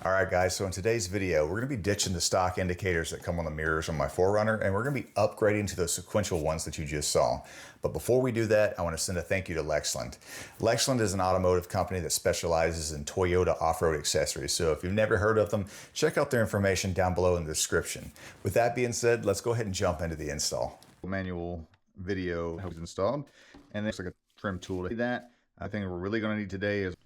All right, guys, so in today's video, we're going to be ditching the stock indicators that come on the mirrors on my 4Runner, and we're going to be upgrading to those sequential ones that you just saw. But before we do that, I want to send a thank you to Lexland. Lexland is an automotive company that specializes in Toyota off-road accessories, so if you've never heard of them, check out their information down below in the description. With that being said, let's go ahead and jump into the install. Manual video is installed, and there's like a trim tool to do that. I think we're really going to need today is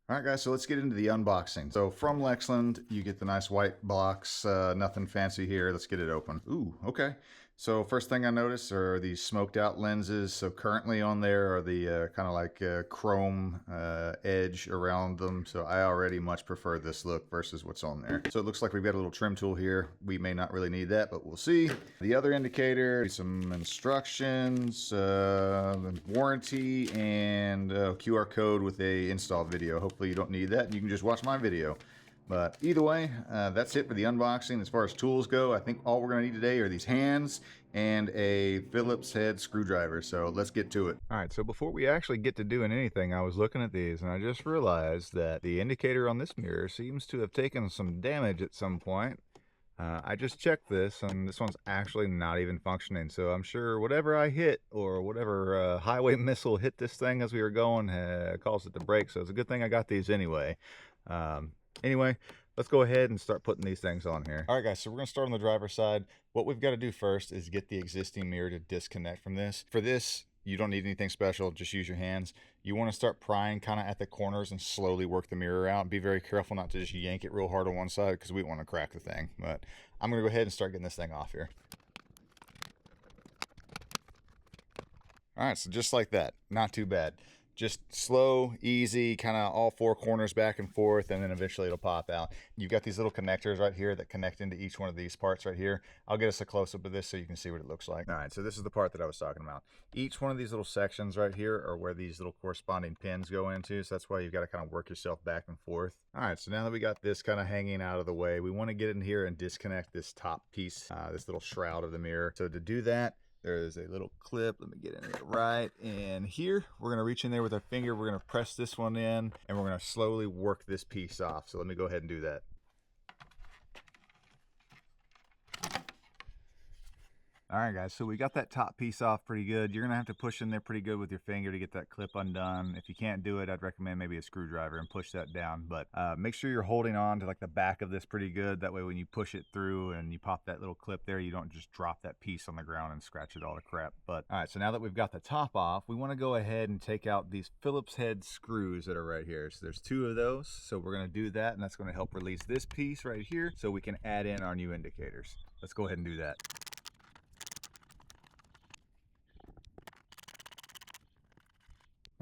All right, guys, so let's get into the unboxing. So from Lexland, you get the nice white box, nothing fancy here. Let's get it open. Ooh, okay. So first thing I noticed are these smoked out lenses. So currently on there are the kind of like chrome edge around them. So I already much prefer this look versus what's on there. So it looks like we've got a little trim tool here. We may not really need that, but we'll see. The other indicator, some instructions, warranty, and QR code with a install video. Hopefully you don't need that and you can just watch my video. But either way, that's it for the unboxing. As far as tools go, I think all we're going to need today are these hands and a Phillips head screwdriver. So let's get to it. All right, so before we actually get to doing anything, I was looking at these and I just realized that the indicator on this mirror seems to have taken some damage at some point. I just checked this and this one's actually not even functioning. So I'm sure whatever I hit or whatever highway missile hit this thing as we were going caused it to break. So it's a good thing I got these anyway. Anyway, let's go ahead and start putting these things on here. All right, guys, so we're going to start on the driver's side. What we've got to do first is get the existing mirror to disconnect from this. For this, you don't need anything special. Just use your hands. You want to start prying kind of at the corners and slowly work the mirror out. Be very careful not to just yank it real hard on one side because we want to crack the thing. But I'm going to go ahead and start getting this thing off here. All right, so just like that. Not too bad. Just slow, easy, kind of all four corners back and forth, and then eventually it'll pop out. You've got these little connectors right here that connect into each one of these parts right here. I'll get us a close-up of this so you can see what it looks like. All right, so this is the part that I was talking about. Each one of these little sections right here are where these little corresponding pins go into, so that's why you've got to kind of work yourself back and forth. All right, so now that we got this kind of hanging out of the way, we want to get in here and disconnect this top piece, this little shroud of the mirror. So to do that, there is a little clip. Let me get in it right in here. We're going to reach in there with our finger. We're going to press this one in, and we're going to slowly work this piece off. So let me go ahead and do that. All right, guys, so we got that top piece off pretty good. You're going to have to push in there pretty good with your finger to get that clip undone. If you can't do it, I'd recommend maybe a screwdriver and push that down. But make sure you're holding on to like the back of this pretty good. That way when you push it through and you pop that little clip there, you don't just drop that piece on the ground and scratch it all to crap. But all right, so now that we've got the top off, we want to go ahead and take out these Phillips head screws that are right here. So there's two of those. So we're going to do that, and that's going to help release this piece right here so we can add in our new indicators. Let's go ahead and do that.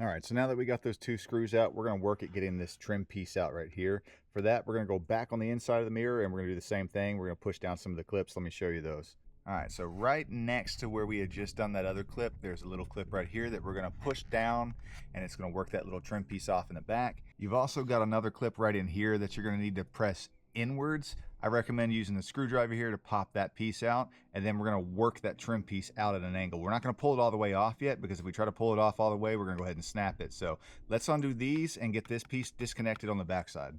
All right, so now that we got those two screws out, we're going to work at getting this trim piece out right here. For that, we're going to go back on the inside of the mirror and we're going to do the same thing. We're going to push down some of the clips. Let me show you those. All right, so right next to where we had just done that other clip, there's a little clip right here that we're going to push down, and it's going to work that little trim piece off in the back. You've also got another clip right in here that you're going to need to press inwards. I recommend using the screwdriver here to pop that piece out, and then we're going to work that trim piece out at an angle. We're not going to pull it all the way off yet, because if we try to pull it off all the way, we're going to go ahead and snap it. So let's undo these and get this piece disconnected on the back side.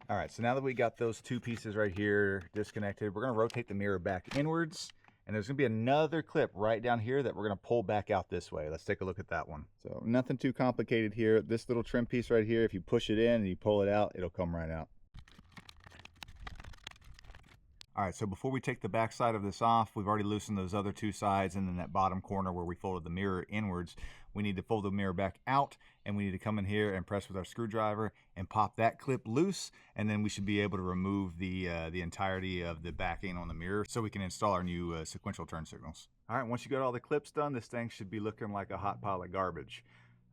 All right, so now that we got those two pieces right here disconnected, we're going to rotate the mirror back inwards, and there's going to be another clip right down here that we're going to pull back out this way. Let's take a look at that one. So nothing too complicated here. This little trim piece right here, if you push it in and you pull it out, it'll come right out. All right, so before we take the back side of this off, we've already loosened those other two sides, and then that bottom corner where we folded the mirror inwards, we need to fold the mirror back out, and we need to come in here and press with our screwdriver and pop that clip loose, and then we should be able to remove the entirety of the backing on the mirror so we can install our new sequential turn signals. All right, once you got all the clips done, this thing should be looking like a hot pile of garbage.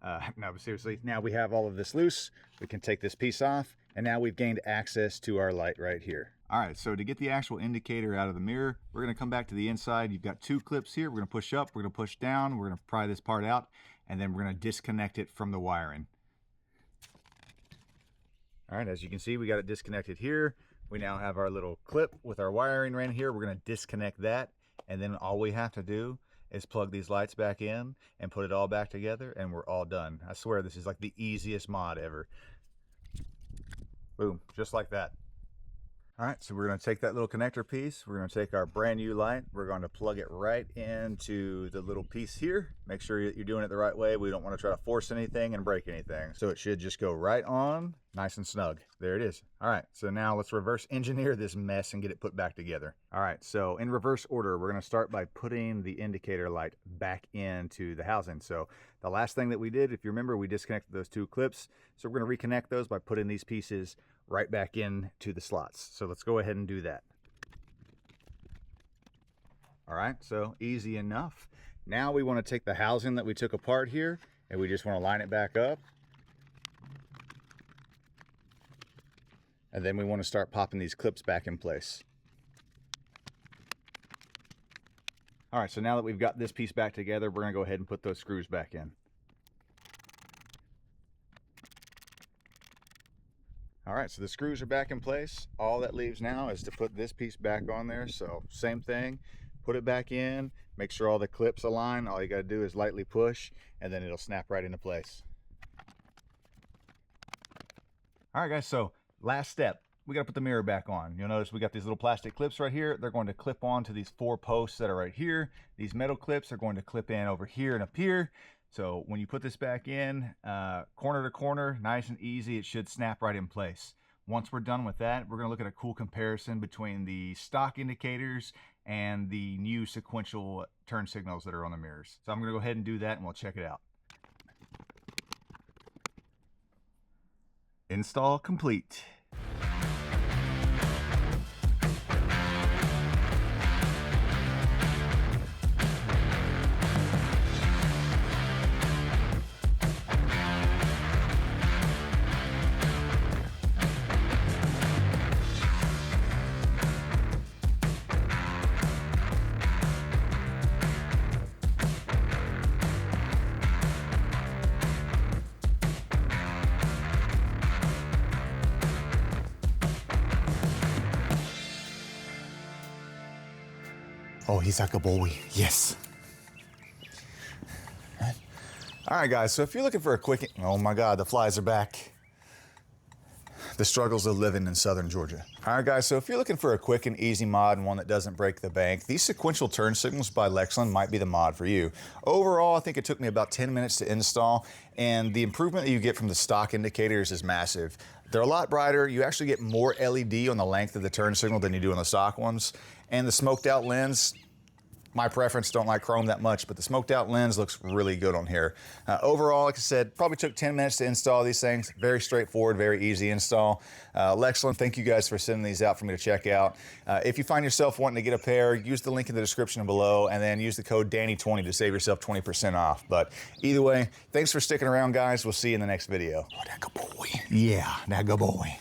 No, but seriously, now we have all of this loose, we can take this piece off, and now we've gained access to our light right here. All right, so to get the actual indicator out of the mirror, we're going to come back to the inside. You've got two clips here. We're going to push up, we're going to push down, we're going to pry this part out, and then we're going to disconnect it from the wiring. All right, as you can see, we got it disconnected here. We now have our little clip with our wiring right here. We're going to disconnect that, and then all we have to do is plug these lights back in and put it all back together, and we're all done. I swear this is like the easiest mod ever. Boom, just like that. All right, so we're going to take that little connector piece. We're going to take our brand new light. We're going to plug it right into the little piece here. Make sure you're doing it the right way. We don't want to try to force anything and break anything. So it should just go right on, nice and snug. There it is. All right, so now let's reverse engineer this mess and get it put back together. All right, so in reverse order, we're going to start by putting the indicator light back into the housing. So the last thing that we did, if you remember, we disconnected those two clips. So we're going to reconnect those by putting these pieces right back into the slots. So let's go ahead and do that. All right, so easy enough. Now we want to take the housing that we took apart here, and we just want to line it back up. And then we want to start popping these clips back in place. All right, so now that we've got this piece back together, we're going to go ahead and put those screws back in. All right, so the screws are back in place. All that leaves now is to put this piece back on there. So same thing, put it back in, make sure all the clips align. All you gotta do is lightly push, and then it'll snap right into place. All right, guys, so last step, we gotta put the mirror back on. You'll notice we got these little plastic clips right here. They're going to clip on to these 4 posts that are right here. These metal clips are going to clip in over here and up here. So when you put this back in, corner to corner, nice and easy, it should snap right in place. Once we're done with that, we're gonna look at a cool comparison between the stock indicators and the new sequential turn signals that are on the mirrors. So I'm gonna go ahead and do that, and we'll check it out. Install complete. Oh, he's like a boy. Yes. All right, guys, so if you're looking for a quick, oh my God, the flies are back. The struggles of living in southern Georgia. All right, guys, so if you're looking for a quick and easy mod and one that doesn't break the bank, these sequential turn signals by Lexland might be the mod for you. Overall, I think it took me about 10 minutes to install, and the improvement that you get from the stock indicators is massive. They're a lot brighter. You actually get more LED on the length of the turn signal than you do on the stock ones. And the smoked out lens, my preference, don't like chrome that much, but the smoked out lens looks really good on here. Overall, like I said, probably took 10 minutes to install these things. Very straightforward, very easy install. Lexland, thank you guys for sending these out for me to check out. If you find yourself wanting to get a pair, use the link in the description below, and then use the code Danny20 to save yourself 20% off. But either way, thanks for sticking around, guys. We'll see you in the next video. Oh, that good boy. Yeah, that good boy.